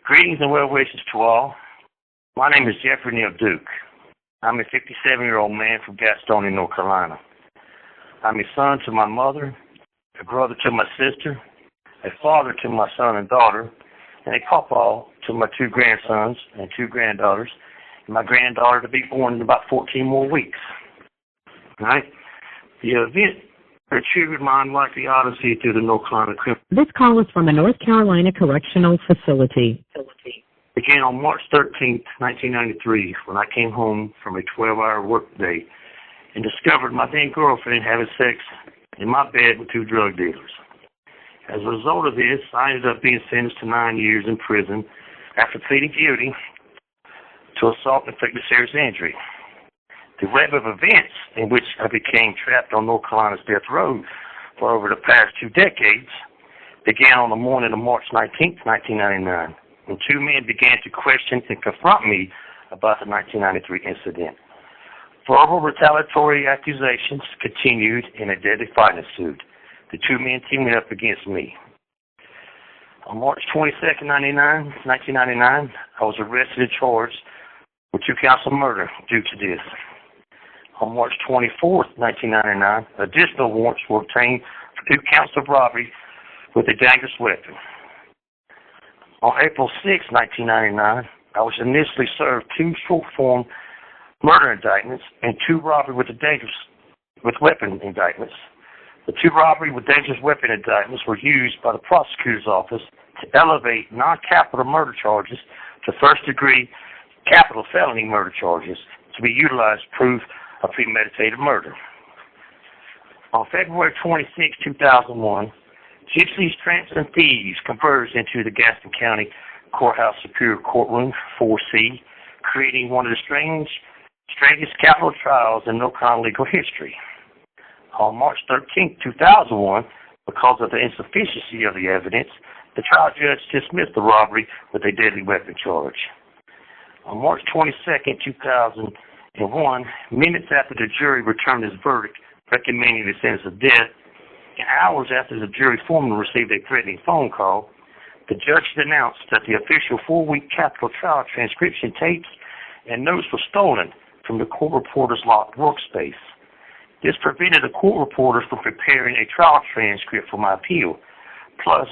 Greetings and well wishes to all. My name is Jeffrey Neal Duke. I'm a 57-year-old man from Gastonia, North Carolina. I'm a son to my mother, a brother to my sister, a father to my son and daughter, and a pawpaw to my 2 grandsons and 2 granddaughters, and my granddaughter to be born in about 14 more weeks. All right? The event triggered my unlikely odyssey through the North Carolina criminal. This call is from the North Carolina Correctional Facility. Began on March 13, 1993, when I came home from a 12-hour workday and discovered my then girlfriend having sex in my bed with 2 drug dealers. As a result of this, I ended up being sentenced to 9 years in prison after pleading guilty to assault and inflicted serious injury. The web of events in which I became trapped on North Carolina's death row for over the past 2 decades began on the morning of March 19, 1999, when 2 men began to question and confront me about the 1993 incident. Verbal retaliatory accusations continued and a deadly fight ensued, the 2 men teaming up against me. On March 22, 1999, I was arrested and charged with 2 counts of murder due to this. On March 24, 1999, additional warrants were obtained for 2 counts of robbery with a dangerous weapon. On April 6, 1999, I was initially served 2 short-form murder indictments and 2 robbery with weapon indictments. The 2 robbery with dangerous weapon indictments were used by the prosecutor's office to elevate non-capital murder charges to first-degree capital felony murder charges to be utilized to prove a premeditated murder. On February 26, 2001, gypsies, tramps, and thieves converged into the Gaston County Courthouse Superior Courtroom 4C, creating one of the strangest capital trials in North Carolina legal history. On March 13, 2001, because of the insufficiency of the evidence, the trial judge dismissed the robbery with a deadly weapon charge. On March 22, 2001, minutes after the jury returned its verdict recommending the sentence of death, and hours after the jury foreman received a threatening phone call, the judge announced that the official 4-week capital trial transcription tapes and notes were stolen from the court reporter's locked workspace. This prevented the court reporter from preparing a trial transcript for my appeal. Plus,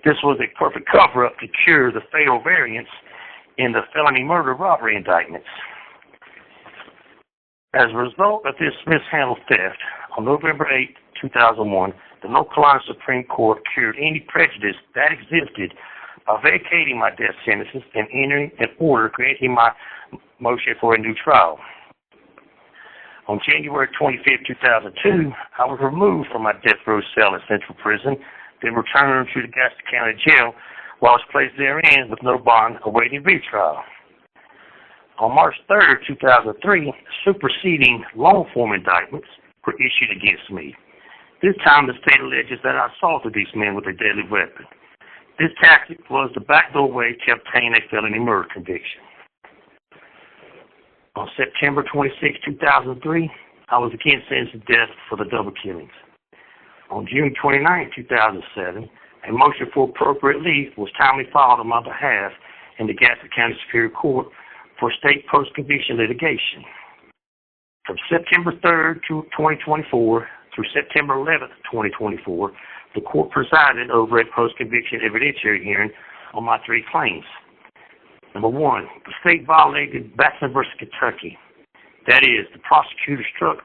this was a perfect cover-up to cure the fatal variance in the felony murder robbery indictments. As a result of this mishandled theft, on November 8, 2001, the North Carolina Supreme Court cured any prejudice that existed by vacating my death sentences and entering an order granting my motion for a new trial. On January 25, 2002, I was removed from my death row cell in Central Prison, then returned to the Gaston County Jail, while I was placed therein with no bond awaiting retrial. On March 3, 2003, superseding long-form indictments were issued against me. This time, the state alleges that I assaulted these men with a deadly weapon. This tactic was the backdoor way to obtain a felony murder conviction. On September 26, 2003, I was again sentenced to death for the double killings. On June 29, 2007, a motion for appropriate leave was timely filed on my behalf in the Gaston County Superior Court for state post-conviction litigation. From September 3, 2024 through September 11, 2024, the court presided over a post-conviction evidentiary hearing on my 3 claims. Number 1, the state violated Batson v. Kentucky. That is, the prosecutor struck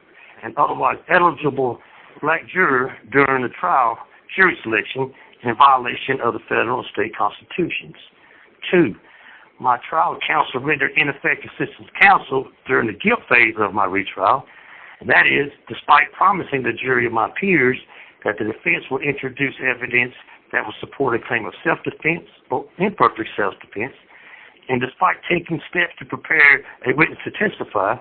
an otherwise eligible black juror during the trial jury selection in violation of the federal and state constitutions. 2, my trial counsel rendered ineffective assistance counsel during the guilt phase of my retrial, and that is, despite promising the jury of my peers that the defense would introduce evidence that would support a claim of self-defense or imperfect self-defense, and despite taking steps to prepare a witness to testify,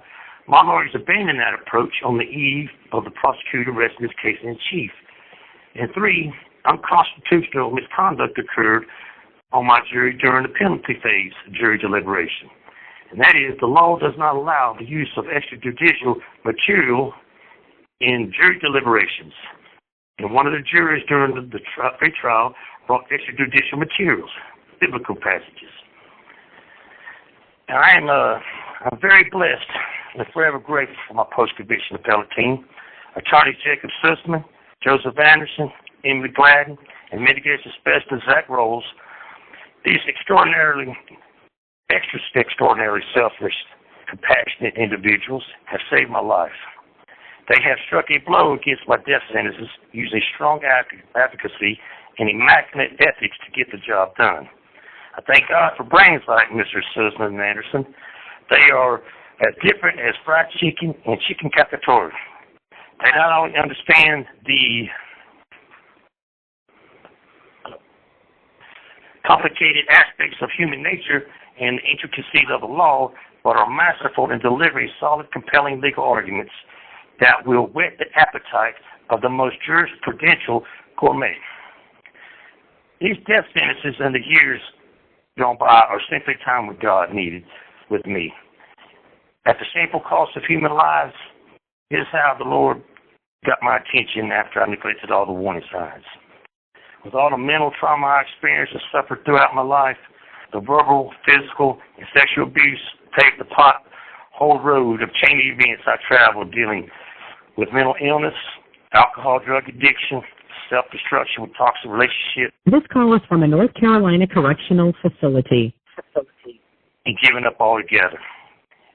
my lawyers abandoned that approach on the eve of the prosecutor resting his case in chief. And 3, unconstitutional misconduct occurred on my jury during the penalty phase of jury deliberation. And that is, the law does not allow the use of extrajudicial material in jury deliberations. And one of the jurors during the trial brought extrajudicial materials, biblical passages. And I'm very blessed and forever grateful for my post-conviction appellate team, Attorney Jacob Sussman, Joseph Anderson, Emily Gladden, and mitigation specialist Zach Rolls. These extra extraordinarily selfless, compassionate individuals have saved my life. They have struck a blow against my death sentences using strong advocacy and immaculate ethics to get the job done. I thank God for brains like Mr. Sussman and Anderson. They are as different as fried chicken and chicken cacciatore. They not only understand the complicated aspects of human nature and the intricacies of the law, but are masterful in delivering solid, compelling legal arguments that will whet the appetite of the most jurisprudential gourmet. These death sentences and the years gone by are simply time with God needed with me. At the shameful cost of human lives, here's how the Lord got my attention after I neglected all the warning signs. With all the mental trauma I experienced and suffered throughout my life, the verbal, physical, and sexual abuse paved the whole road of chain events I traveled dealing with mental illness, alcohol, drug addiction, self-destruction with toxic relationships. This call is from a North Carolina correctional facility. And giving up altogether.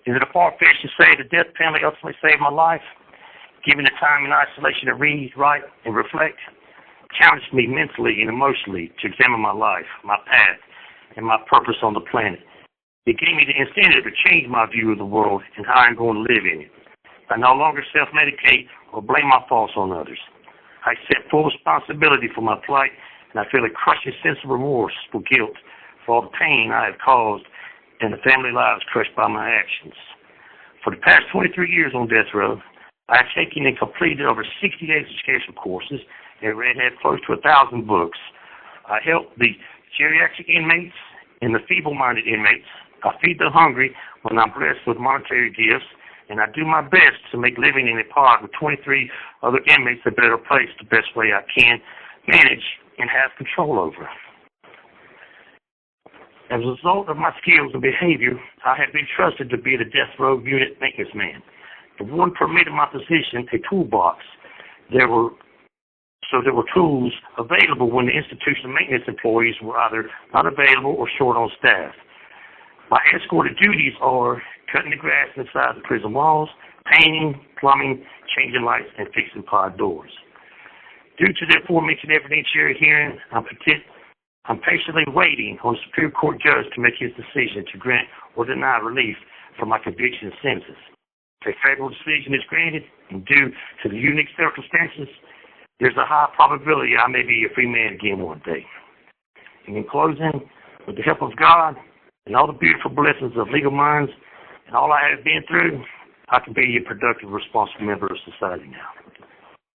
Is it a far-fetched to say the death penalty ultimately saved my life? Giving the time in isolation to read, write, and reflect challenged me mentally and emotionally to examine my life, my path, and my purpose on the planet. It gave me the incentive to change my view of the world and how I'm going to live in it. I no longer self-medicate or blame my faults on others. I accept full responsibility for my plight, and I feel a crushing sense of remorse for guilt for all the pain I have caused and the family lives crushed by my actions. For the past 23 years on death row, I have taken and completed over 60 educational courses and read close to 1,000 books. I help the geriatric inmates and the feeble-minded inmates. I feed the hungry when I'm blessed with monetary gifts, and I do my best to make living in a pod with 23 other inmates a better place the best way I can manage and have control over. As a result of my skills and behavior, I have been trusted to be the death row unit maintenance man. The warden permitted my position a toolbox. There were tools available when the institutional maintenance employees were either not available or short on staff. My escorted duties are cutting the grass inside the prison walls, painting, plumbing, changing lights, and fixing pod doors. Due to the aforementioned evidentiary hearing, I'm patiently waiting on the Superior Court judge to make his decision to grant or deny relief for my conviction and sentences. If a favorable decision is granted, and due to the unique circumstances, there's a high probability I may be a free man again one day. And in closing, with the help of God and all the beautiful blessings of legal minds and all I have been through, I can be a productive, responsible member of society now.